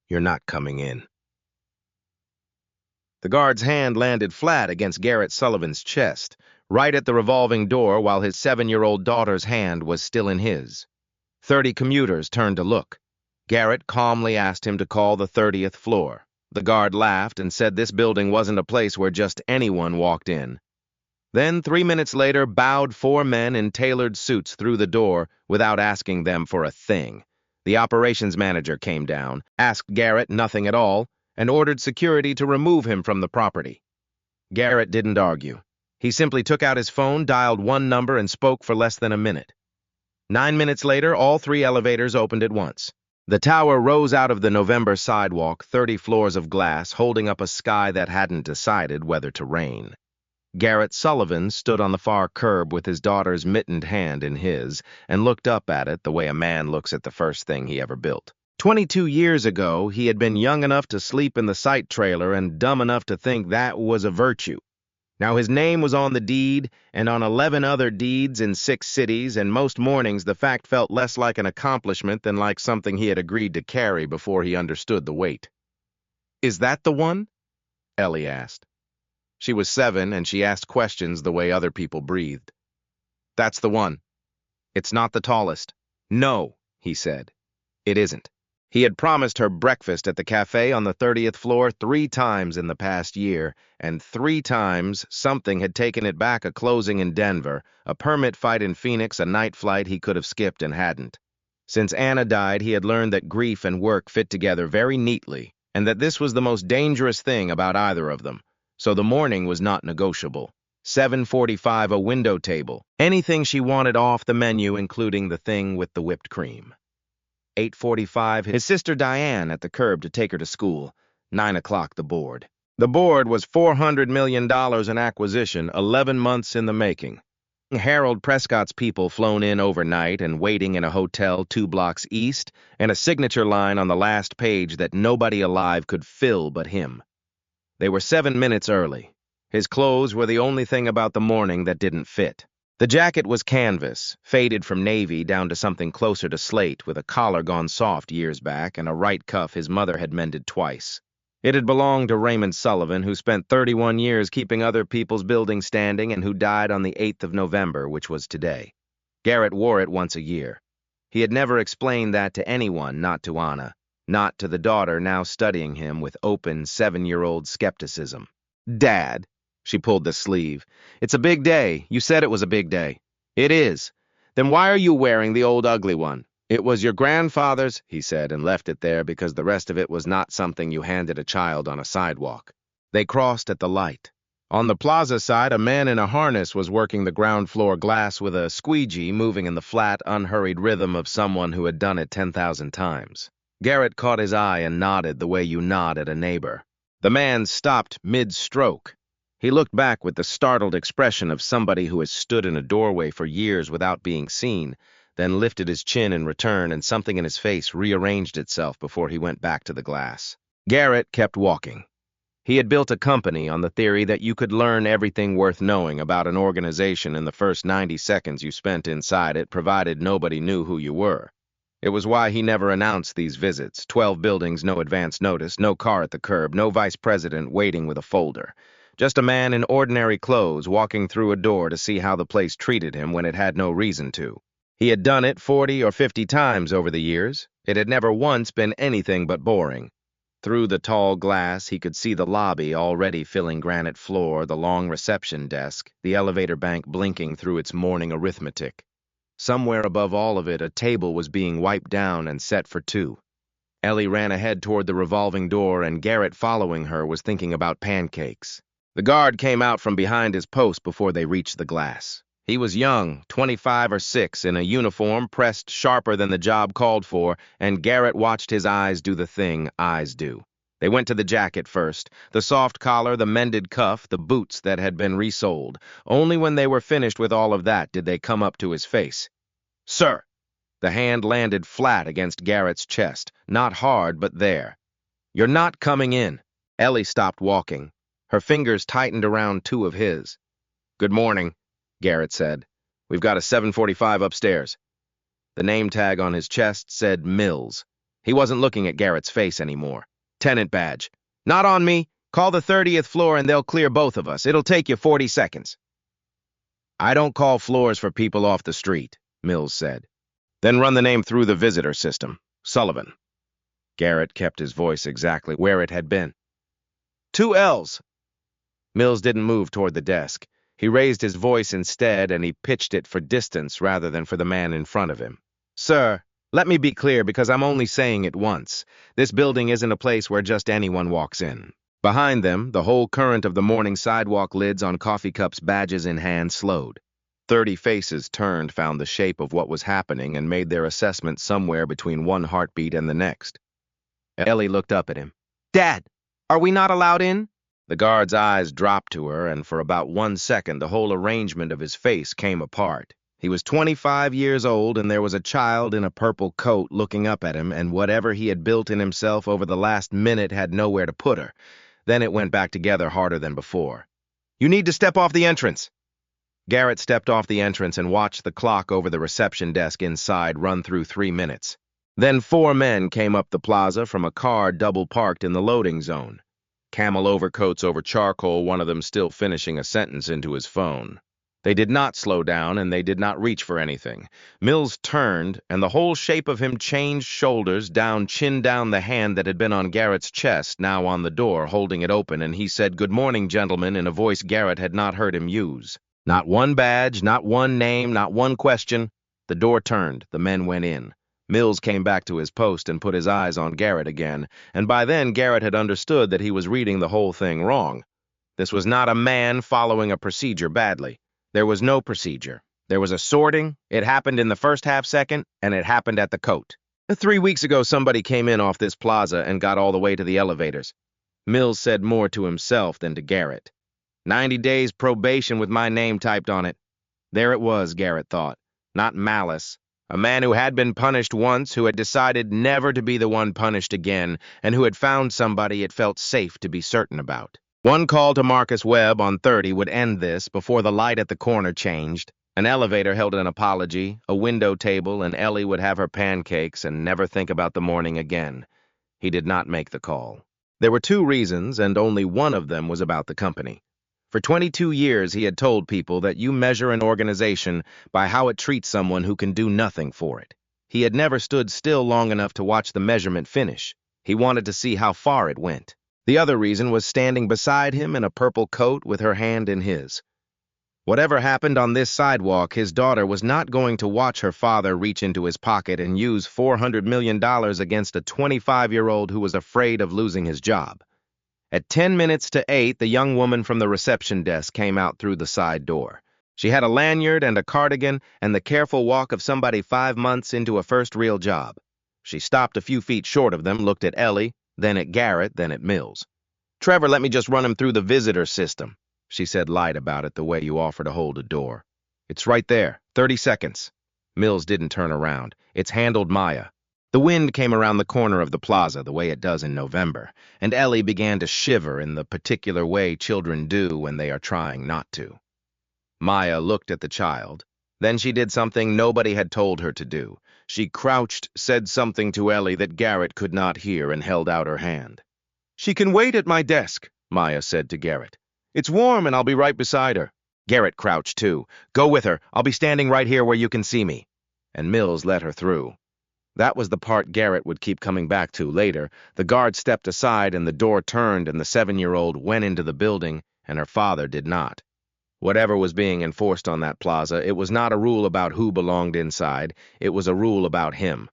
You're not coming in. The guard's hand landed flat against Garrett Sullivan's chest, right at the revolving door while his 7-year-old daughter's hand was still in his. 30 commuters turned to look. Garrett calmly asked him to call the 30th floor. The guard laughed and said this building wasn't a place where just anyone walked in. Then, 3 minutes later, bowed 4 men in tailored suits through the door without asking them for a thing. The operations manager came down, asked Garrett nothing at all, and ordered security to remove him from the property. Garrett didn't argue. He simply took out his phone, dialed one number, and spoke for less than a minute. 9 minutes later, all 3 elevators opened at once. The tower rose out of the November sidewalk, 30 floors of glass, holding up a sky that hadn't decided whether to rain. Garrett Sullivan stood on the far curb with his daughter's mittened hand in his and looked up at it the way a man looks at the first thing he ever built. 22 years ago, he had been young enough to sleep in the sight trailer and dumb enough to think that was a virtue. Now his name was on the deed and on 11 other deeds in 6 cities, and most mornings the fact felt less like an accomplishment than like something he had agreed to carry before he understood the weight. "Is that the one?" Ellie asked. She was 7, and she asked questions the way other people breathed. "That's the one. It's not the tallest." "No," he said. "It isn't." He had promised her breakfast at the cafe on the 30th floor 3 times in the past year, and 3 times something had taken it back: a closing in Denver, a permit fight in Phoenix, a night flight he could have skipped and hadn't. Since Anna died, he had learned that grief and work fit together very neatly, and that this was the most dangerous thing about either of them. So the morning was not negotiable. 7:45, a window table. Anything she wanted off the menu, including the thing with the whipped cream. 8:45, his sister Diane at the curb to take her to school. 9 o'clock, the board. The board was $400 million in acquisition, 11 months in the making. Harold Prescott's people flown in overnight and waiting in a hotel 2 blocks east, and a signature line on the last page that nobody alive could fill but him. They were 7 minutes early. His clothes were the only thing about the morning that didn't fit. The jacket was canvas, faded from navy down to something closer to slate, with a collar gone soft years back and a right cuff his mother had mended twice. It had belonged to Raymond Sullivan, who spent 31 years keeping other people's buildings standing and who died on the 8th of November, which was today. Garrett wore it once a year. He had never explained that to anyone, not to Anna. Not to the daughter now studying him with open 7-year-old skepticism. "Dad," she pulled the sleeve, "it's a big day. You said it was a big day." "It is. Then why are you wearing the old ugly one?" "It was your grandfather's," he said, and left it there because the rest of it was not something you handed a child on a sidewalk. They crossed at the light. On the plaza side, a man in a harness was working the ground floor glass with a squeegee, moving in the flat, unhurried rhythm of someone who had done it 10,000 times. Garrett caught his eye and nodded the way you nod at a neighbor. The man stopped mid-stroke. He looked back with the startled expression of somebody who has stood in a doorway for years without being seen, then lifted his chin in return, and something in his face rearranged itself before he went back to the glass. Garrett kept walking. He had built a company on the theory that you could learn everything worth knowing about an organization in the first 90 seconds you spent inside it, provided nobody knew who you were. It was why he never announced these visits. 12 buildings, no advance notice, no car at the curb, no vice president waiting with a folder. Just a man in ordinary clothes walking through a door to see how the place treated him when it had no reason to. He had done it 40 or 50 times over the years. It had never once been anything but boring. Through the tall glass, he could see the lobby already filling granite floor, the long reception desk, the elevator bank blinking through its morning arithmetic. Somewhere above all of it, a table was being wiped down and set for 2. Ellie ran ahead toward the revolving door, and Garrett, following her, was thinking about pancakes. The guard came out from behind his post before they reached the glass. He was young, 25 or 6, in a uniform pressed sharper than the job called for, and Garrett watched his eyes do the thing eyes do. They went to the jacket first, the soft collar, the mended cuff, the boots that had been resoled. Only when they were finished with all of that did they come up to his face. "Sir!" The hand landed flat against Garrett's chest, not hard, but there. "You're not coming in." Ellie stopped walking. Her fingers tightened around 2 of his. "Good morning," Garrett said. "We've got a 7:45 upstairs." The name tag on his chest said Mills. He wasn't looking at Garrett's face anymore. Tenant badge. Not on me. Call the 30th floor and they'll clear both of us. It'll take you 40 seconds. I don't call floors for people off the street, Mills said. Then run the name through the visitor system. Sullivan. Garrett kept his voice exactly where it had been. 2 L's. Mills didn't move toward the desk. He raised his voice instead, and he pitched it for distance rather than for the man in front of him. Sir, let me be clear because I'm only saying it once. This building isn't a place where just anyone walks in. Behind them, the whole current of the morning sidewalk lids on coffee cups, badges in hand, slowed. 30 faces turned, found the shape of what was happening, and made their assessment somewhere between one heartbeat and the next. Ellie looked up at him. Dad, are we not allowed in? The guard's eyes dropped to her, and for about 1 second the whole arrangement of his face came apart. He was 25 years old, and there was a child in a purple coat looking up at him, and whatever he had built in himself over the last minute had nowhere to put her. Then it went back together harder than before. You need to step off the entrance. Garrett stepped off the entrance and watched the clock over the reception desk inside run through 3 minutes. Then 4 men came up the plaza from a car double-parked in the loading zone. Camel overcoats over charcoal, one of them still finishing a sentence into his phone. They did not slow down, and they did not reach for anything. Mills turned, and the whole shape of him changed, shoulders down, chin down, the hand that had been on Garrett's chest, now on the door, holding it open, and he said, "Good morning, gentlemen," in a voice Garrett had not heard him use. Not one badge, not one name, not one question. The door turned, the men went in. Mills came back to his post and put his eyes on Garrett again, and by then Garrett had understood that he was reading the whole thing wrong. This was not a man following a procedure badly. There was no procedure. There was a sorting, it happened in the first half-second, and it happened at the coat. 3 weeks ago somebody came in off this plaza and got all the way to the elevators. Mills said more to himself than to Garrett. 90 days probation with my name typed on it. There it was, Garrett thought. Not malice. A man who had been punished once, who had decided never to be the one punished again, and who had found somebody it felt safe to be certain about. One call to Marcus Webb on 30 would end this before the light at the corner changed. An elevator held an apology, a window table, and Ellie would have her pancakes and never think about the morning again. He did not make the call. There were 2 reasons, and only one of them was about the company. For 22 years, he had told people that you measure an organization by how it treats someone who can do nothing for it. He had never stood still long enough to watch the measurement finish. He wanted to see how far it went. The other reason was standing beside him in a purple coat with her hand in his. Whatever happened on this sidewalk, his daughter was not going to watch her father reach into his pocket and use $400 million against a 25-year-old who was afraid of losing his job. At 10 minutes to 8, the young woman from the reception desk came out through the side door. She had a lanyard and a cardigan and the careful walk of somebody 5 months into a first real job. She stopped a few feet short of them, looked at Ellie, then at Garrett, then at Mills. "Trevor, let me just run him through the visitor system," she said light about it, the way you offer to hold a door. "It's right there, 30 seconds. Mills didn't turn around. "It's handled, Maya." The wind came around the corner of the plaza, the way it does in November, and Ellie began to shiver in the particular way children do when they are trying not to. Maya looked at the child. Then she did something nobody had told her to do. She crouched, said something to Ellie that Garrett could not hear, and held out her hand. "She can wait at my desk," Maya said to Garrett. "It's warm and I'll be right beside her." Garrett crouched too. "Go with her. I'll be standing right here where you can see me." And Mills let her through. That was the part Garrett would keep coming back to later. The guard stepped aside and the door turned and the 7-year-old went into the building and her father did not. Whatever was being enforced on that plaza, it was not a rule about who belonged inside. It was a rule about him.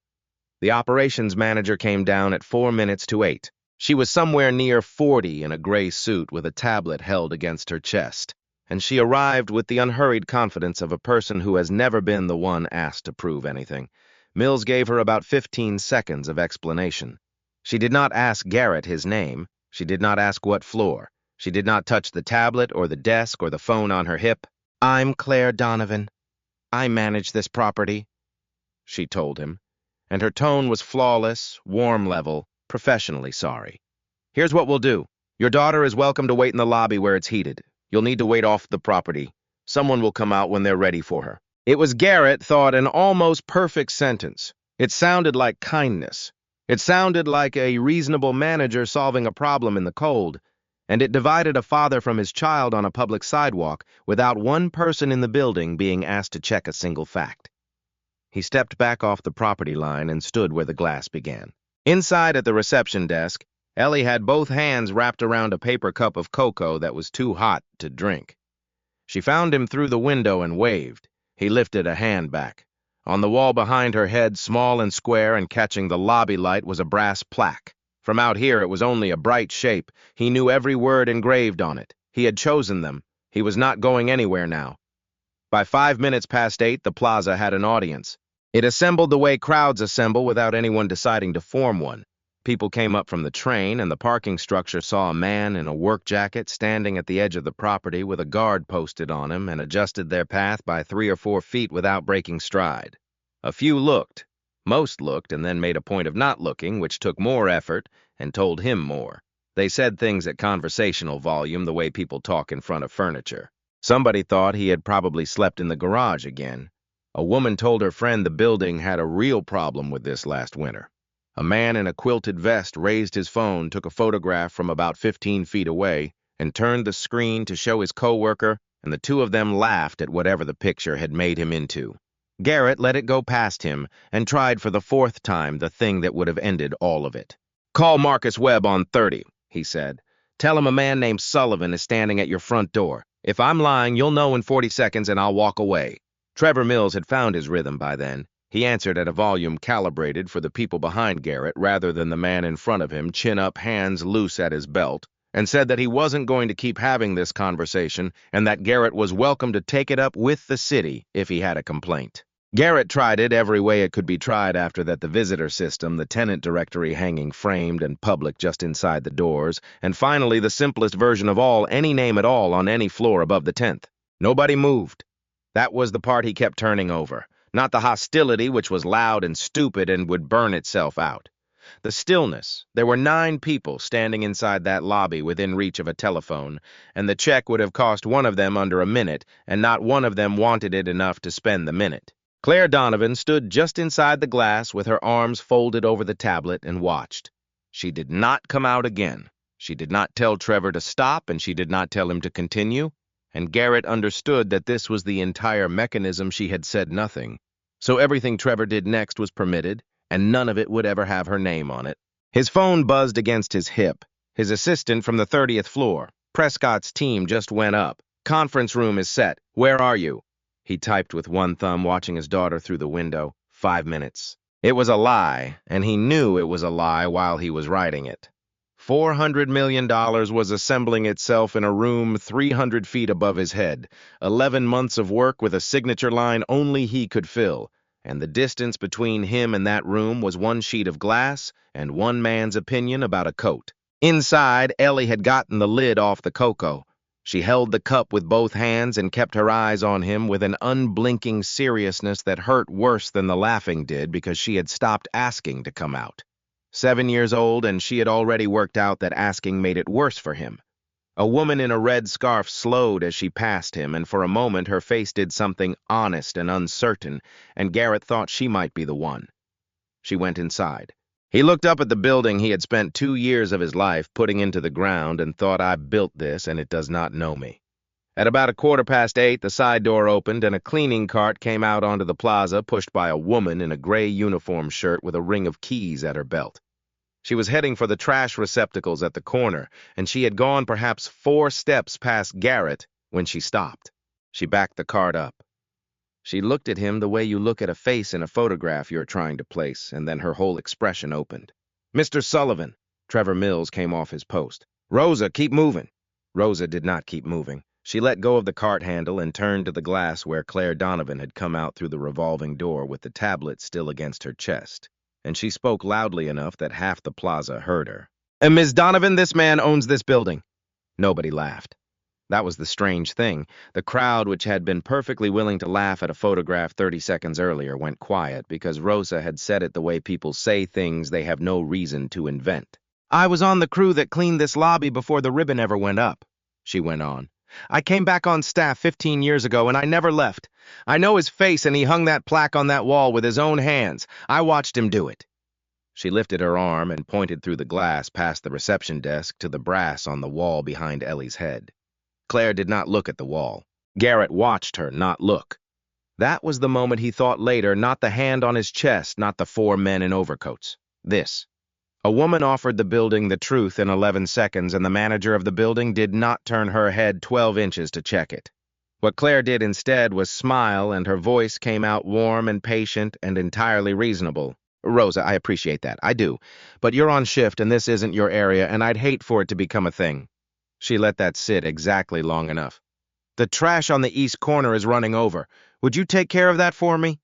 The operations manager came down at 4 minutes to 8. She was somewhere near 40 in a gray suit with a tablet held against her chest, and she arrived with the unhurried confidence of a person who has never been the one asked to prove anything. Mills gave her about 15 seconds of explanation. She did not ask Garrett his name. She did not ask what floor. She did not touch the tablet or the desk or the phone on her hip. "I'm Claire Donovan. I manage this property," she told him, and her tone was flawless, warm level, professionally sorry. "Here's what we'll do. Your daughter is welcome to wait in the lobby where it's heated. You'll need to wait off the property. Someone will come out when they're ready for her." It was, Garrett thought, an almost perfect sentence. It sounded like kindness. It sounded like a reasonable manager solving a problem in the cold, and it divided a father from his child on a public sidewalk without one person in the building being asked to check a single fact. He stepped back off the property line and stood where the glass began. Inside at the reception desk, Ellie had both hands wrapped around a paper cup of cocoa that was too hot to drink. She found him through the window and waved. He lifted a hand back. On the wall behind her head, small and square and catching the lobby light, was a brass plaque. From out here it was only a bright shape. He knew every word engraved on it. He had chosen them. He was not going anywhere now. By 5 minutes past 8, the plaza had an audience. It assembled the way crowds assemble without anyone deciding to form one. People came up from the train, and the parking structure saw a man in a work jacket standing at the edge of the property with a guard posted on him and adjusted their path by 3 or 4 feet without breaking stride. A few looked. Most looked and then made a point of not looking, which took more effort and told him more. They said things at conversational volume the way people talk in front of furniture. Somebody thought he had probably slept in the garage again. A woman told her friend the building had a real problem with this last winter. A man in a quilted vest raised his phone, took a photograph from about 15 feet away, and turned the screen to show his coworker, and the two of them laughed at whatever the picture had made him into. Garrett let it go past him and tried for the 4th time the thing that would have ended all of it. "Call Marcus Webb on 30, he said. "Tell him a man named Sullivan is standing at your front door. If I'm lying, you'll know in 40 seconds and I'll walk away." Trevor Mills had found his rhythm by then. He answered at a volume calibrated for the people behind Garrett rather than the man in front of him, chin up, hands loose at his belt, and said that he wasn't going to keep having this conversation and that Garrett was welcome to take it up with the city if he had a complaint. Garrett tried it every way it could be tried after that: the visitor system, the tenant directory hanging framed and public just inside the doors, and finally the simplest version of all, any name at all on any floor above the 10th. Nobody moved. That was the part he kept turning over. Not the hostility, which was loud and stupid and would burn itself out. The stillness. There were 9 people standing inside that lobby within reach of a telephone, and the check would have cost one of them under a minute, and not one of them wanted it enough to spend the minute. Claire Donovan stood just inside the glass with her arms folded over the tablet and watched. She did not come out again. She did not tell Trevor to stop, and she did not tell him to continue, and Garrett understood that this was the entire mechanism. She had said nothing. So everything Trevor did next was permitted, and none of it would ever have her name on it. His phone buzzed against his hip. His assistant from the 30th floor. "Prescott's team just went up. Conference room is set. Where are you?" He typed with one thumb, watching his daughter through the window. 5 minutes. It was a lie, and he knew it was a lie while he was writing it. $400 million was assembling itself in a room 300 feet above his head. 11 months of work with a signature line only he could fill, and the distance between him and that room was 1 sheet of glass and one man's opinion about a coat. Inside, Ellie had gotten the lid off the cocoa. She held the cup with both hands and kept her eyes on him with an unblinking seriousness that hurt worse than the laughing did because she had stopped asking to come out. 7 years old, and she had already worked out that asking made it worse for him. A woman in a red scarf slowed as she passed him, and for a moment her face did something honest and uncertain, and Garrett thought she might be the one. She went inside. He looked up at the building he had spent 2 years of his life putting into the ground and thought, "I built this, and it does not know me." At about 8:15, the side door opened, and a cleaning cart came out onto the plaza, pushed by a woman in a gray uniform shirt with a ring of keys at her belt. She was heading for the trash receptacles at the corner, and she had gone perhaps 4 steps past Garrett when she stopped. She backed the cart up. She looked at him the way you look at a face in a photograph you're trying to place, and then her whole expression opened. "Mr. Sullivan." Trevor Mills came off his post. "Rosa, keep moving." Rosa did not keep moving. She let go of the cart handle and turned to the glass where Claire Donovan had come out through the revolving door with the tablet still against her chest, and she spoke loudly enough that half the plaza heard her. "Ms. Donovan, this man owns this building." Nobody laughed. That was the strange thing. The crowd, which had been perfectly willing to laugh at a photograph 30 seconds earlier, went quiet because Rosa had said it the way people say things they have no reason to invent. "I was on the crew that cleaned this lobby before the ribbon ever went up," she went on. "I came back on staff 15 years ago, and I never left. I know his face, and he hung that plaque on that wall with his own hands. I watched him do it." She lifted her arm and pointed through the glass past the reception desk to the brass on the wall behind Ellie's head. Claire did not look at the wall. Garrett watched her not look. That was the moment he thought later, not the hand on his chest, not the 4 men in overcoats. This. A woman offered the building the truth in 11 seconds, and the manager of the building did not turn her head 12 inches to check it. What Claire did instead was smile, and her voice came out warm and patient and entirely reasonable. Rosa, I appreciate that. I do. But you're on shift, and this isn't your area, and I'd hate for it to become a thing. She let that sit exactly long enough. The trash on the east corner is running over. Would you take care of that for me?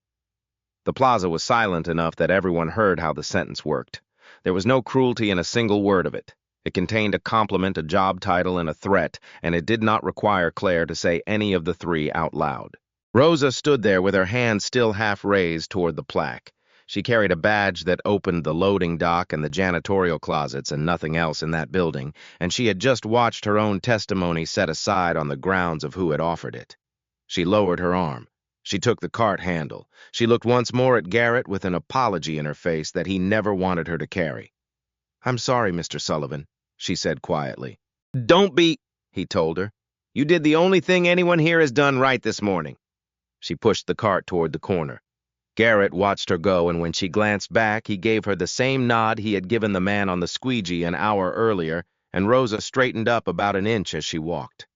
The plaza was silent enough that everyone heard how the sentence worked. There was no cruelty in a single word of it. It contained a compliment, a job title, and a threat, and it did not require Claire to say any of the three out loud. Rosa stood there with her hand still half raised toward the plaque. She carried a badge that opened the loading dock and the janitorial closets and nothing else in that building, and she had just watched her own testimony set aside on the grounds of who had offered it. She lowered her arm. She took the cart handle. She looked once more at Garrett with an apology in her face that he never wanted her to carry. "I'm sorry, Mr. Sullivan," she said quietly. "Don't be," he told her. "You did the only thing anyone here has done right this morning." She pushed the cart toward the corner. Garrett watched her go, and when she glanced back, he gave her the same nod he had given the man on the squeegee an hour earlier, and Rosa straightened up about an inch as she walked.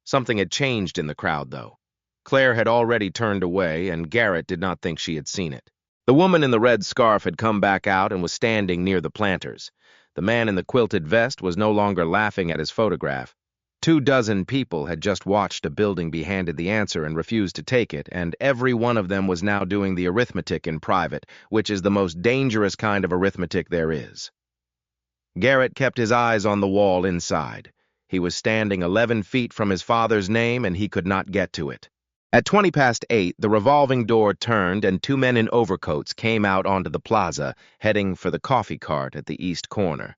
Something had changed in the crowd, though. Claire had already turned away, and Garrett did not think she had seen it. The woman in the red scarf had come back out and was standing near the planters. The man in the quilted vest was no longer laughing at his photograph. 24 people had just watched a building be handed the answer and refused to take it, and every one of them was now doing the arithmetic in private, which is the most dangerous kind of arithmetic there is. Garrett kept his eyes on the wall inside. He was standing 11 feet from his father's name, and he could not get to it. At 8:20, the revolving door turned, and 2 men in overcoats came out onto the plaza, heading for the coffee cart at the east corner.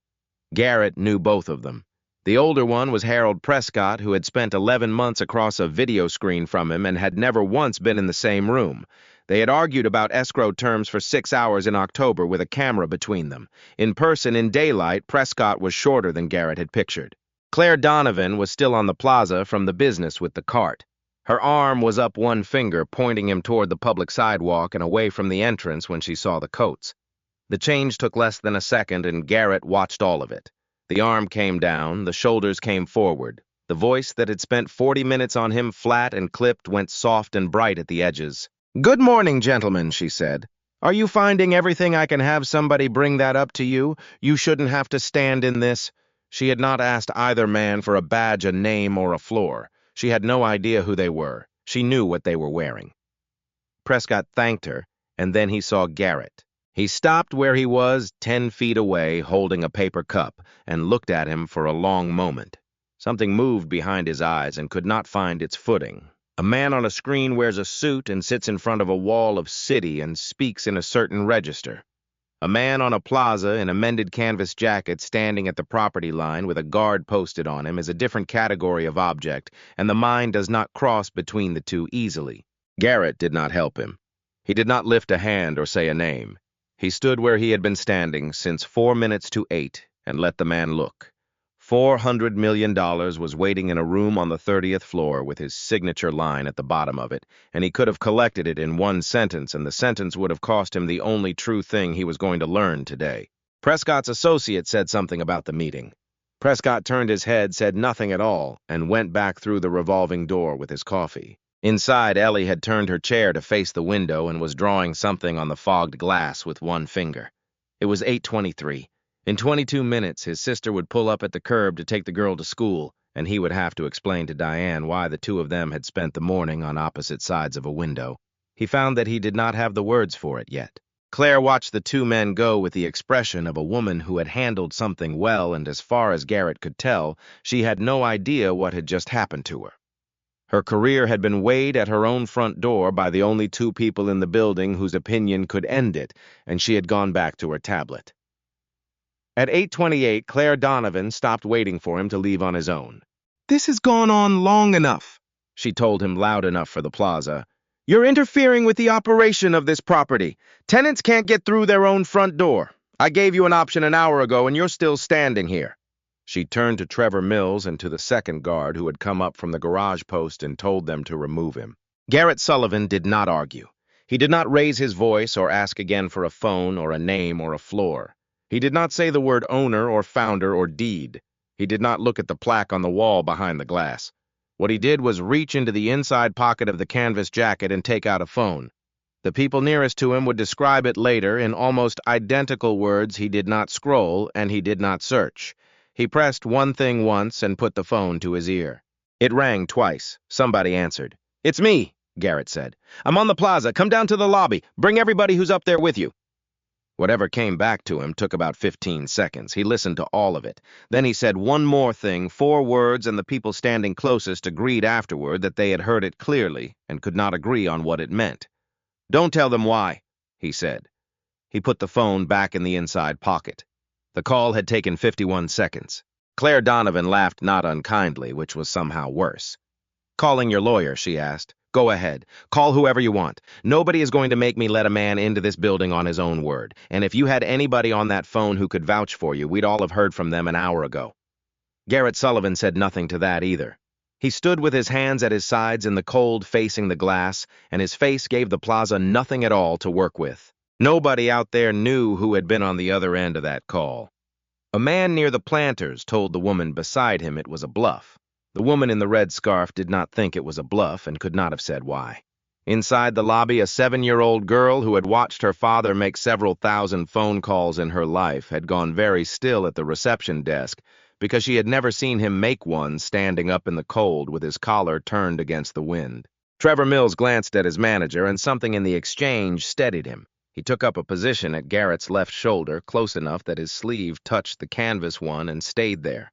Garrett knew both of them. The older one was Harold Prescott, who had spent 11 months across a video screen from him and had never once been in the same room. They had argued about escrow terms for 6 hours in October with a camera between them. In person, in daylight, Prescott was shorter than Garrett had pictured. Claire Donovan was still on the plaza from the business with the cart. Her arm was up one finger, pointing him toward the public sidewalk and away from the entrance when she saw the coats. The change took less than a second, and Garrett watched all of it. The arm came down, the shoulders came forward. The voice that had spent 40 minutes on him flat and clipped went soft and bright at the edges. "Good morning, gentlemen," she said. "Are you finding everything I can have somebody bring that up to you? You shouldn't have to stand in this." She had not asked either man for a badge, a name, or a floor. She had no idea who they were. She knew what they were wearing. Prescott thanked her, and then he saw Garrett. He stopped where he was, 10 feet away, holding a paper cup, and looked at him for a long moment. Something moved behind his eyes and could not find its footing. A man on a screen wears a suit and sits in front of a wall of city and speaks in a certain register. A man on a plaza in a mended canvas jacket standing at the property line with a guard posted on him is a different category of object, and the mind does not cross between the two easily. Garrett did not help him. He did not lift a hand or say a name. He stood where he had been standing since 8:04 and let the man look. $400 million was waiting in a room on the 30th floor with his signature line at the bottom of it, and he could have collected it in one sentence, and the sentence would have cost him the only true thing he was going to learn today. Prescott's associate said something about the meeting. Prescott turned his head, said nothing at all, and went back through the revolving door with his coffee. Inside, Ellie had turned her chair to face the window and was drawing something on the fogged glass with one finger. It was 8:23. In 22 minutes, his sister would pull up at the curb to take the girl to school, and he would have to explain to Diane why the two of them had spent the morning on opposite sides of a window. He found that he did not have the words for it yet. Claire watched the 2 men go with the expression of a woman who had handled something well, and as far as Garrett could tell, she had no idea what had just happened to her. Her career had been weighed at her own front door by the only 2 people in the building whose opinion could end it, and she had gone back to her tablet. At 8:28, Claire Donovan stopped waiting for him to leave on his own. "This has gone on long enough," she told him loud enough for the plaza. "You're interfering with the operation of this property. Tenants can't get through their own front door. I gave you an option an hour ago, and you're still standing here." She turned to Trevor Mills and to the second guard who had come up from the garage post and told them to remove him. Garrett Sullivan did not argue. He did not raise his voice or ask again for a phone or a name or a floor. He did not say the word owner or founder or deed. He did not look at the plaque on the wall behind the glass. What he did was reach into the inside pocket of the canvas jacket and take out a phone. The people nearest to him would describe it later in almost identical words. He did not scroll, and he did not search. He pressed one thing once and put the phone to his ear. It rang twice. Somebody answered. "It's me," Garrett said. "I'm on the plaza. Come down to the lobby. Bring everybody who's up there with you." Whatever came back to him took about 15 seconds. He listened to all of it. Then he said one more thing, 4 words, and the people standing closest agreed afterward that they had heard it clearly and could not agree on what it meant. "Don't tell them why," he said. He put the phone back in the inside pocket. The call had taken 51 seconds. Claire Donovan laughed not unkindly, which was somehow worse. "Calling your lawyer," she asked. "Go ahead. Call whoever you want. Nobody is going to make me let a man into this building on his own word. And if you had anybody on that phone who could vouch for you, we'd all have heard from them an hour ago." Garrett Sullivan said nothing to that either. He stood with his hands at his sides in the cold facing the glass, and his face gave the plaza nothing at all to work with. Nobody out there knew who had been on the other end of that call. A man near the planters told the woman beside him it was a bluff. The woman in the red scarf did not think it was a bluff and could not have said why. Inside the lobby, a 7-year-old girl who had watched her father make several thousand phone calls in her life had gone very still at the reception desk because she had never seen him make one standing up in the cold with his collar turned against the wind. Trevor Mills glanced at his manager, and something in the exchange steadied him. He took up a position at Garrett's left shoulder, close enough that his sleeve touched the canvas one, and stayed there.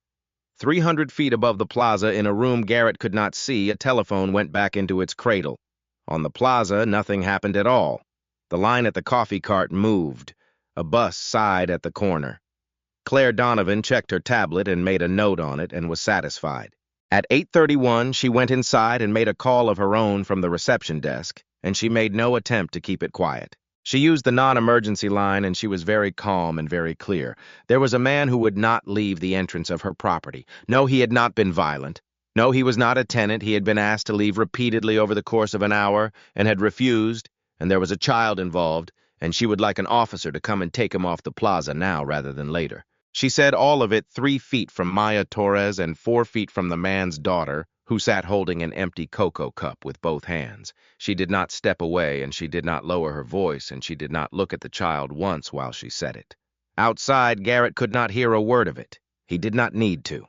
300 feet above the plaza, in a room Garrett could not see, a telephone went back into its cradle. On the plaza, nothing happened at all. The line at the coffee cart moved. A bus sighed at the corner. Claire Donovan checked her tablet and made a note on it and was satisfied. At 8:31, she went inside and made a call of her own from the reception desk, and she made no attempt to keep it quiet. She used the non-emergency line, and she was very calm and very clear. There was a man who would not leave the entrance of her property. No, he had not been violent. No, he was not a tenant. He had been asked to leave repeatedly over the course of an hour and had refused, and there was a child involved, and she would like an officer to come and take him off the plaza now rather than later. She said all of it 3 feet from Maya Torres and 4 feet from the man's daughter, who sat holding an empty cocoa cup with both hands. She did not step away, and she did not lower her voice, and she did not look at the child once while she said it. Outside, Garrett could not hear a word of it. He did not need to.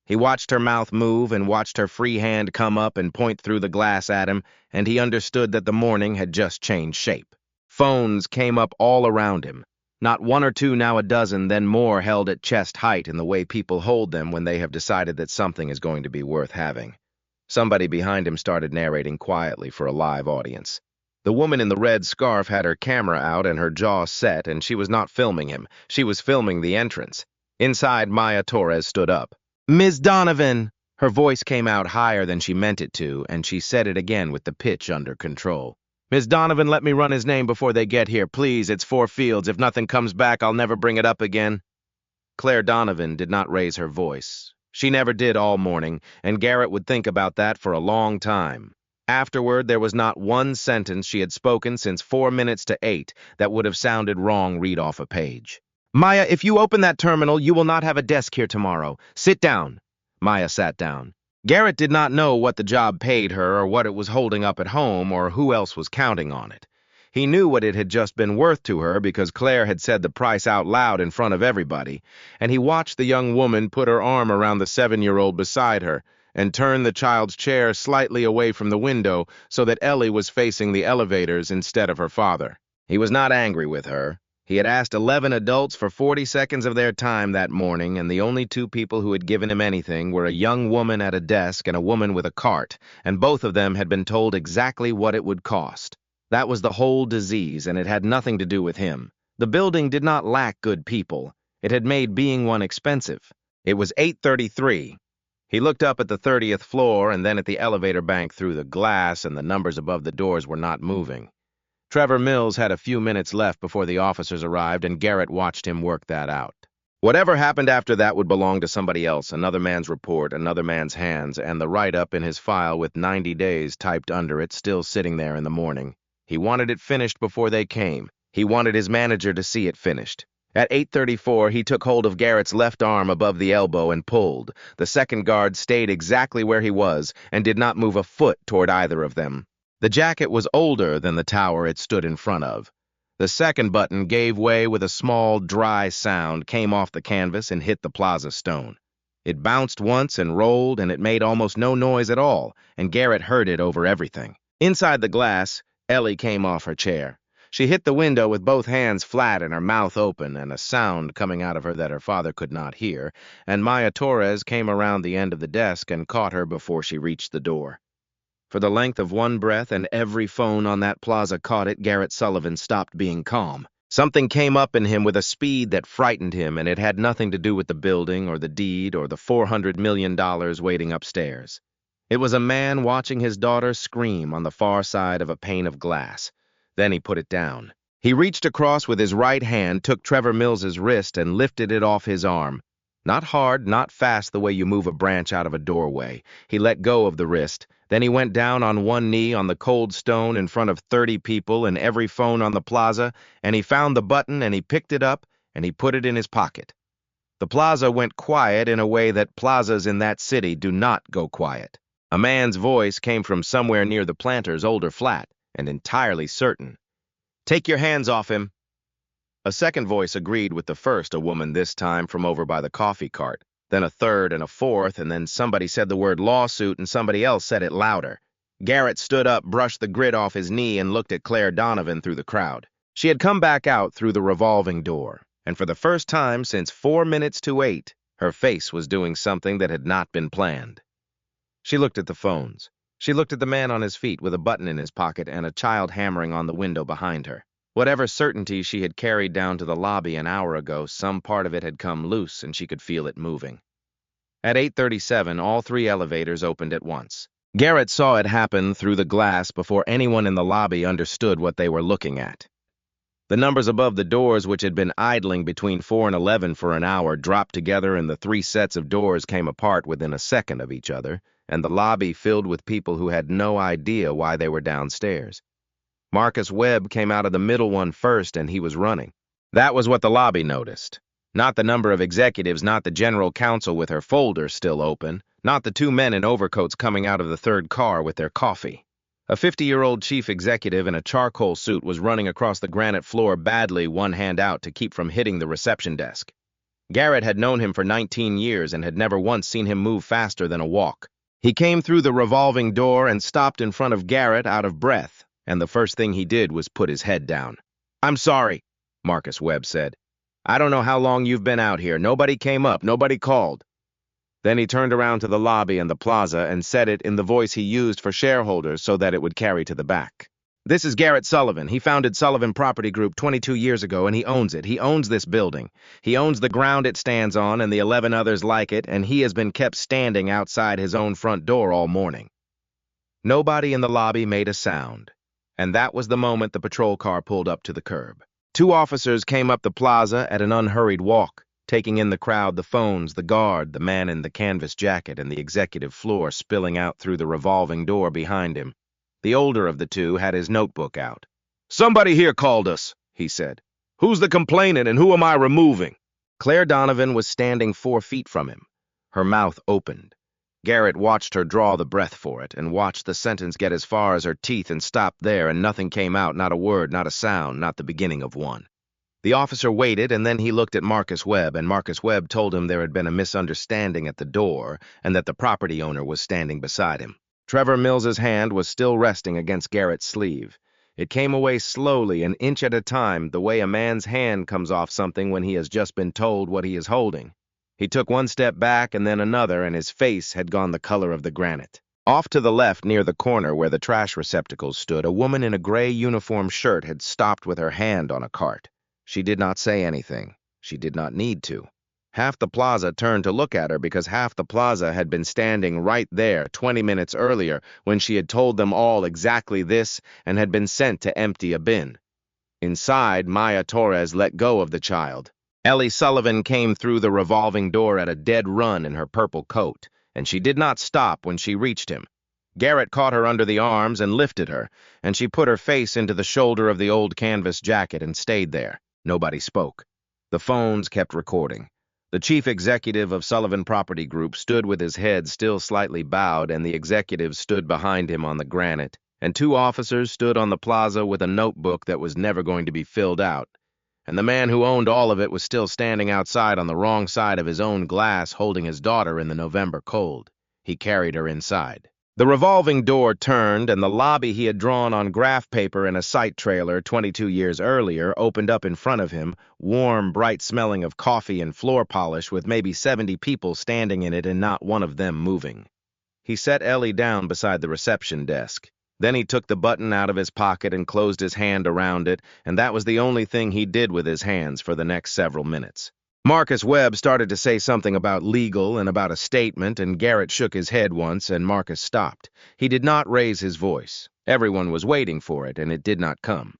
He watched her mouth move and watched her free hand come up and point through the glass at him, and he understood that the morning had just changed shape. Phones came up all around him. Not 1 or 2, now a dozen, then more held at chest height in the way people hold them when they have decided that something is going to be worth having. Somebody behind him started narrating quietly for a live audience. The woman in the red scarf had her camera out and her jaw set, and she was not filming him. She was filming the entrance. Inside, Maya Torres stood up. "Ms. Donovan!" Her voice came out higher than she meant it to, and she said it again with the pitch under control. "Ms. Donovan, let me run his name before they get here. Please, it's 4 Fields. If nothing comes back, I'll never bring it up again." Claire Donovan did not raise her voice. She never did all morning, and Garrett would think about that for a long time. Afterward, there was not one sentence she had spoken since 4 minutes to 8 that would have sounded wrong read off a page. "Maya, if you open that terminal, you will not have a desk here tomorrow. Sit down." Maya sat down. Garrett did not know what the job paid her or what it was holding up at home or who else was counting on it. He knew what it had just been worth to her because Claire had said the price out loud in front of everybody, and he watched the young woman put her arm around the 7-year-old beside her and turn the child's chair slightly away from the window so that Ellie was facing the elevators instead of her father. He was not angry with her. He had asked 11 adults for 40 seconds of their time that morning, and the only 2 people who had given him anything were a young woman at a desk and a woman with a cart, and both of them had been told exactly what it would cost. That was the whole disease, and it had nothing to do with him. The building did not lack good people. It had made being one expensive. It was 8:33. He looked up at the 30th floor and then at the elevator bank through the glass, and the numbers above the doors were not moving. Trevor Mills had a few minutes left before the officers arrived, and Garrett watched him work that out. Whatever happened after that would belong to somebody else, another man's report, another man's hands, and the write-up in his file with 90 days typed under it still sitting there in the morning. He wanted it finished before they came. He wanted his manager to see it finished. At 8:34, he took hold of Garrett's left arm above the elbow and pulled. The second guard stayed exactly where he was and did not move a foot toward either of them. The jacket was older than the tower it stood in front of. The second button gave way with a small, dry sound, came off the canvas and hit the plaza stone. It bounced once and rolled, and it made almost no noise at all, and Garrett heard it over everything. Inside the glass, Ellie came off her chair. She hit the window with both hands flat and her mouth open, and a sound coming out of her that her father could not hear, and Maya Torres came around the end of the desk and caught her before she reached the door. For the length of one breath, and every phone on that plaza caught it, Garrett Sullivan stopped being calm. Something came up in him with a speed that frightened him, and it had nothing to do with the building or the deed or the $400 million waiting upstairs. It was a man watching his daughter scream on the far side of a pane of glass. Then he put it down. He reached across with his right hand, took Trevor Mills's wrist, and lifted it off his arm. Not hard, not fast the way you move a branch out of a doorway. He let go of the wrist. Then he went down on one knee on the cold stone in front of 30 people and every phone on the plaza, and he found the button and he picked it up and he put it in his pocket. The plaza went quiet in a way that plazas in that city do not go quiet. A man's voice came from somewhere near the planter's older flat, and entirely certain. "Take your hands off him." A second voice agreed with the first, a woman this time from over by the coffee cart. Then a third and a fourth, and then somebody said the word lawsuit and somebody else said it louder. Garrett stood up, brushed the grit off his knee, and looked at Claire Donovan through the crowd. She had come back out through the revolving door, and for the first time since 4 minutes to 8, her face was doing something that had not been planned. She looked at the phones. She looked at the man on his feet with a button in his pocket and a child hammering on the window behind her. Whatever certainty she had carried down to the lobby an hour ago, some part of it had come loose and she could feel it moving. At 8:37, all 3 elevators opened at once. Garrett saw it happen through the glass before anyone in the lobby understood what they were looking at. The numbers above the doors, which had been idling between 4 and 11 for an hour, dropped together and the 3 sets of doors came apart within a second of each other, and the lobby filled with people who had no idea why they were downstairs. Marcus Webb came out of the middle one first, and he was running. That was what the lobby noticed. Not the number of executives, not the general counsel with her folder still open, not the 2 men in overcoats coming out of the third car with their coffee. A 50-year-old chief executive in a charcoal suit was running across the granite floor badly, one hand out to keep from hitting the reception desk. Garrett had known him for 19 years and had never once seen him move faster than a walk. He came through the revolving door and stopped in front of Garrett out of breath, and the first thing he did was put his head down. "I'm sorry," Marcus Webb said. "I don't know how long you've been out here. Nobody came up. Nobody called." Then he turned around to the lobby and the plaza and said it in the voice he used for shareholders so that it would carry to the back. "This is Garrett Sullivan. He founded Sullivan Property Group 22 years ago, and he owns it. He owns this building. He owns the ground it stands on and the 11 others like it, and he has been kept standing outside his own front door all morning." Nobody in the lobby made a sound, and that was the moment the patrol car pulled up to the curb. 2 officers came up the plaza at an unhurried walk, taking in the crowd, the phones, the guard, the man in the canvas jacket, and the executive floor spilling out through the revolving door behind him. The older of the 2 had his notebook out. "Somebody here called us," he said. "Who's the complainant and who am I removing?" Claire Donovan was standing 4 feet from him, her mouth opened. Garrett watched her draw the breath for it and watched the sentence get as far as her teeth and stop there, and nothing came out, not a word, not a sound, not the beginning of one. The officer waited, and then he looked at Marcus Webb, and Marcus Webb told him there had been a misunderstanding at the door and that the property owner was standing beside him. Trevor Mills's hand was still resting against Garrett's sleeve. It came away slowly, an inch at a time, the way a man's hand comes off something when he has just been told what he is holding. He took 1 step back and then another, and his face had gone the color of the granite. Off to the left, near the corner where the trash receptacles stood, a woman in a gray uniform shirt had stopped with her hand on a cart. She did not say anything. She did not need to. Half the plaza turned to look at her because half the plaza had been standing right there 20 minutes earlier when she had told them all exactly this and had been sent to empty a bin. Inside, Maya Torres let go of the child. Ellie Sullivan came through the revolving door at a dead run in her purple coat, and she did not stop when she reached him. Garrett caught her under the arms and lifted her, and she put her face into the shoulder of the old canvas jacket and stayed there. Nobody spoke. The phones kept recording. The chief executive of Sullivan Property Group stood with his head still slightly bowed, and the executives stood behind him on the granite, and 2 officers stood on the plaza with a notebook that was never going to be filled out. And the man who owned all of it was still standing outside on the wrong side of his own glass holding his daughter in the November cold. He carried her inside. The revolving door turned, and the lobby he had drawn on graph paper in a site trailer 22 years earlier opened up in front of him, warm, bright smelling of coffee and floor polish with maybe 70 people standing in it and not one of them moving. He set Ellie down beside the reception desk. Then he took the button out of his pocket and closed his hand around it, and that was the only thing he did with his hands for the next several minutes. Marcus Webb started to say something about legal and about a statement, and Garrett shook his head once, and Marcus stopped. He did not raise his voice. Everyone was waiting for it, and it did not come.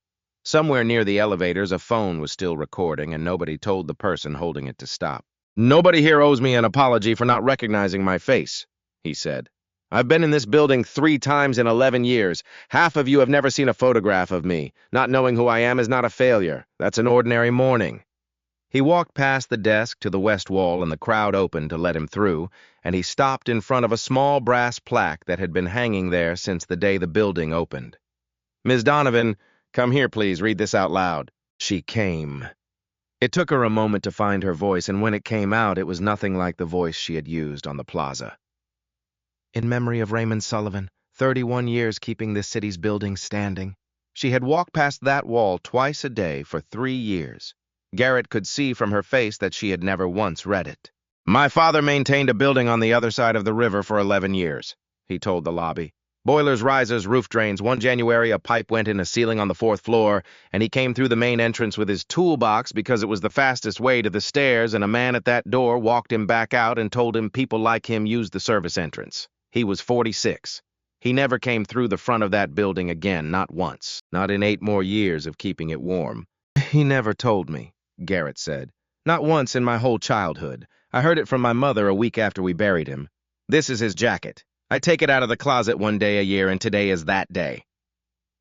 Somewhere near the elevators, a phone was still recording, and nobody told the person holding it to stop. "Nobody here owes me an apology for not recognizing my face," he said. "I've been in this building 3 times in 11 years. Half of you have never seen a photograph of me. Not knowing who I am is not a failure. That's an ordinary morning." He walked past the desk to the west wall, and the crowd opened to let him through, and he stopped in front of a small brass plaque that had been hanging there since the day the building opened. "Ms. Donovan, come here, please. Read this out loud." She came. It took her a moment to find her voice, and when it came out, it was nothing like the voice she had used on the plaza. "In memory of Raymond Sullivan, 31 years keeping this city's buildings standing." She had walked past that wall twice a day for 3 years. Garrett could see from her face that she had never once read it. "My father maintained a building on the other side of the river for 11 years, he told the lobby. "Boilers, risers, roof drains. One January, a pipe went in a ceiling on the 4th floor, and he came through the main entrance with his toolbox because it was the fastest way to the stairs, and a man at that door walked him back out and told him people like him used the service entrance. He was 46. He never came through the front of that building again, not once. Not in 8 more years of keeping it warm." "He never told me," Garrett said. "Not once in my whole childhood. I heard it from my mother a week after we buried him. This is his jacket. I take it out of the closet 1 day a year, and today is that day."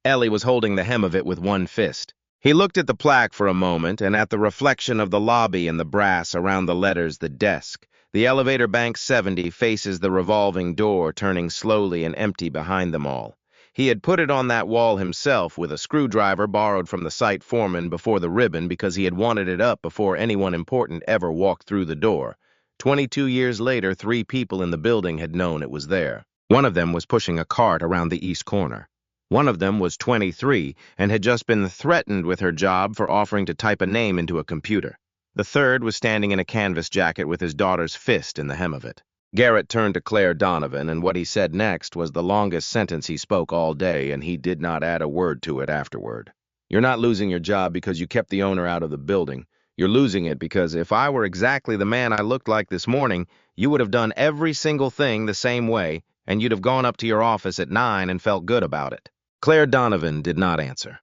Ellie was holding the hem of it with one fist. He looked at the plaque for a moment and at the reflection of the lobby and the brass around the letters "the desk." The elevator bank 70 faces the revolving door, turning slowly and empty behind them all. He had put it on that wall himself with a screwdriver borrowed from the site foreman before the ribbon because he had wanted it up before anyone important ever walked through the door. 22 years later, 3 people in the building had known it was there. One of them was pushing a cart around the east corner. One of them was 23 and had just been threatened with her job for offering to type a name into a computer. The third was standing in a canvas jacket with his daughter's fist in the hem of it. Garrett turned to Claire Donovan, and what he said next was the longest sentence he spoke all day, and he did not add a word to it afterward. "You're not losing your job because you kept the owner out of the building. You're losing it because if I were exactly the man I looked like this morning, you would have done every single thing the same way, and you'd have gone up to your office at 9 and felt good about it." Claire Donovan did not answer.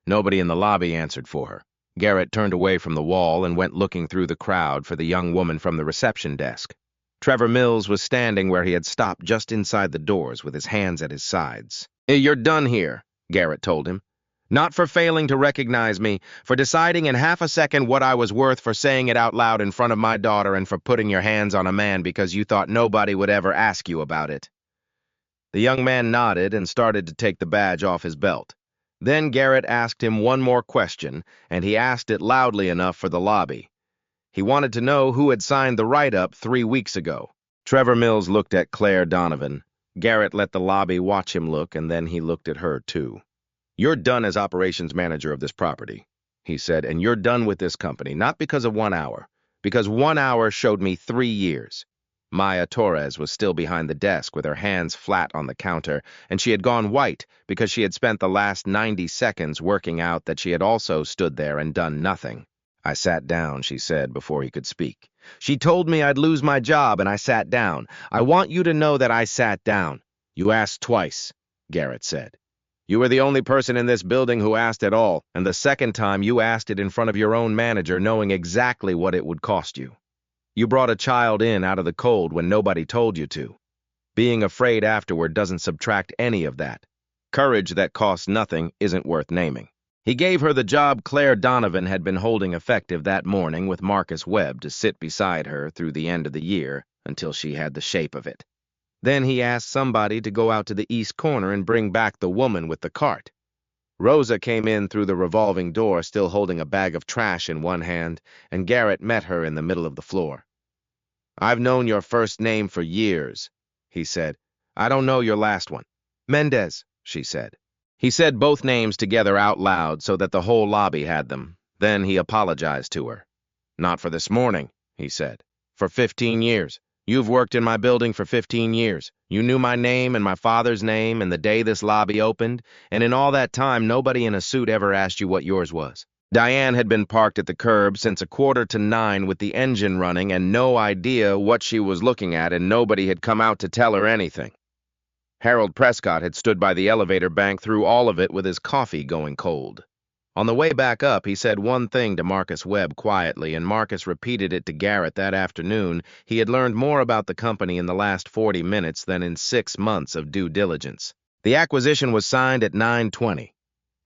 Nobody in the lobby answered for her. Garrett turned away from the wall and went looking through the crowd for the young woman from the reception desk. Trevor Mills was standing where he had stopped just inside the doors with his hands at his sides. "You're done here," Garrett told him. "Not for failing to recognize me, for deciding in half a second what I was worth, for saying it out loud in front of my daughter, and for putting your hands on a man because you thought nobody would ever ask you about it." The young man nodded and started to take the badge off his belt. Then Garrett asked him one more question, and he asked it loudly enough for the lobby. He wanted to know who had signed the write-up 3 weeks ago. Trevor Mills looked at Claire Donovan. Garrett let the lobby watch him look, and then he looked at her, too. "You're done as operations manager of this property," he said, "and you're done with this company, not because of 1 hour, because 1 hour showed me 3 years. Maya Torres was still behind the desk with her hands flat on the counter, and she had gone white because she had spent the last 90 seconds working out that she had also stood there and done nothing. I sat down, she said before he could speak. She told me I'd lose my job, and I sat down. I want you to know that I sat down. You asked twice, Garrett said. You were the only person in this building who asked at all, and the second time you asked it in front of your own manager, knowing exactly what it would cost you. You brought a child in out of the cold when nobody told you to. Being afraid afterward doesn't subtract any of that. Courage that costs nothing isn't worth naming. He gave her the job Claire Donovan had been holding effective that morning with Marcus Webb to sit beside her through the end of the year until she had the shape of it. Then he asked somebody to go out to the east corner and bring back the woman with the cart. Rosa came in through the revolving door still holding a bag of trash in one hand, and Garrett met her in the middle of the floor. I've known your first name for years, he said. I don't know your last one. Mendez, she said. He said both names together out loud so that the whole lobby had them. Then he apologized to her. Not for this morning, he said. For 15 years. You've worked in my building for 15 years. You knew my name and my father's name and the day this lobby opened, and in all that time nobody in a suit ever asked you what yours was. Diane had been parked at the curb since 8:45 with the engine running and no idea what she was looking at, and nobody had come out to tell her anything. Harold Prescott had stood by the elevator bank through all of it with his coffee going cold. On the way back up, he said one thing to Marcus Webb quietly, and Marcus repeated it to Garrett that afternoon. He had learned more about the company in the last 40 minutes than in 6 months of due diligence. The acquisition was signed at 9:20.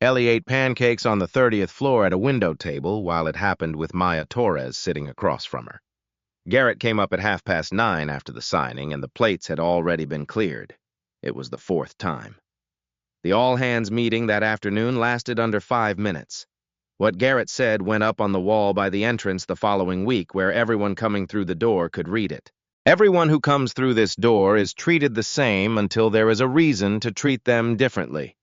Ellie ate pancakes on the 30th floor at a window table while it happened with Maya Torres sitting across from her. Garrett came up at 9:30 after the signing, and the plates had already been cleared. It was the 4th time. The all-hands meeting that afternoon lasted under 5 minutes. What Garrett said went up on the wall by the entrance the following week, where everyone coming through the door could read it. Everyone who comes through this door is treated the same until there is a reason to treat them differently.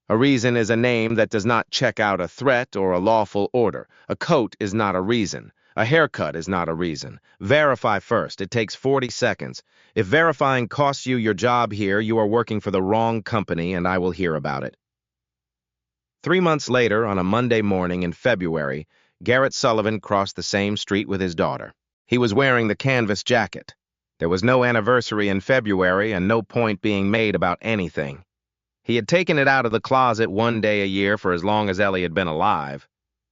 A reason is a name that does not check out a threat or a lawful order. A coat is not a reason. A haircut is not a reason. Verify first. It takes 40 seconds. If verifying costs you your job here, you are working for the wrong company, and I will hear about it. 3 months later, on a Monday morning in February, Garrett Sullivan crossed the same street with his daughter. He was wearing the canvas jacket. There was no anniversary in February and no point being made about anything. He had taken it out of the closet one day a year for as long as Ellie had been alive.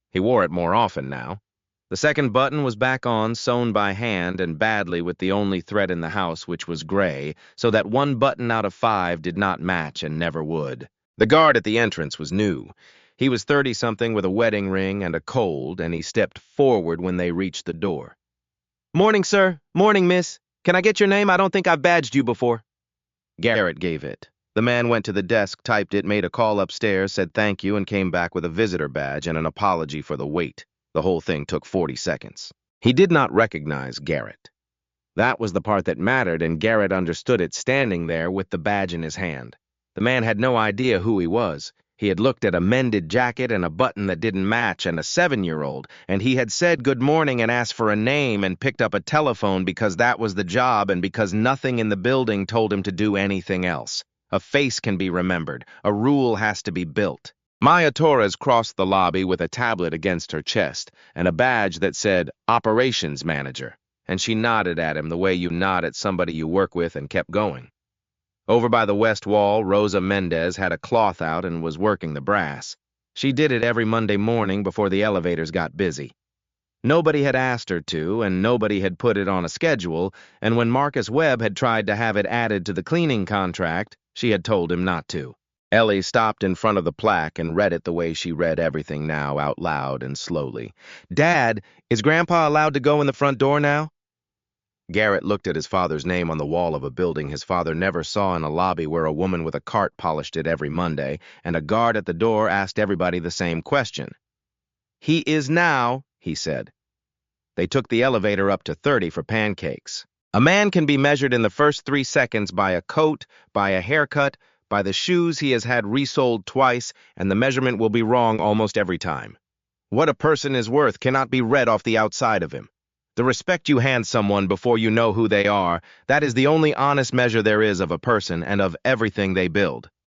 He wore it more often now. The second button was back on, sewn by hand and badly with the only thread in the house, which was gray, so that 1 button out of 5 did not match and never would. The guard at the entrance was new. He was 30-something with a wedding ring and a cold, and he stepped forward when they reached the door. "Morning, sir. Morning, miss. Can I get your name? I don't think I've badged you before." Garrett gave it. The man went to the desk, typed it, made a call upstairs, said thank you, and came back with a visitor badge and an apology for the wait. The whole thing took 40 seconds. He did not recognize Garrett. That was the part that mattered, and Garrett understood it standing there with the badge in his hand. The man had no idea who he was. He had looked at a mended jacket and a button that didn't match and a 7-year-old, and he had said good morning and asked for a name and picked up a telephone because that was the job and because nothing in the building told him to do anything else. A face can be remembered. A rule has to be built. Maya Torres crossed the lobby with a tablet against her chest and a badge that said Operations Manager, and she nodded at him the way you nod at somebody you work with and kept going. Over by the west wall, Rosa Mendez had a cloth out and was working the brass. She did it every Monday morning before the elevators got busy. Nobody had asked her to, and nobody had put it on a schedule, and when Marcus Webb had tried to have it added to the cleaning contract, she had told him not to. Ellie stopped in front of the plaque and read it the way she read everything now, out loud and slowly. "Dad, is Grandpa allowed to go in the front door now?" Garrett looked at his father's name on the wall of a building his father never saw in a lobby where a woman with a cart polished it every Monday, and a guard at the door asked everybody the same question. "He is now," he said. They took the elevator up to 30 for pancakes. A man can be measured in the first 3 seconds by a coat, by a haircut, by the shoes he has had resoled twice, and the measurement will be wrong almost every time. What a person is worth cannot be read off the outside of him. The respect you hand someone before you know who they are, that is the only honest measure there is of a person and of everything they build.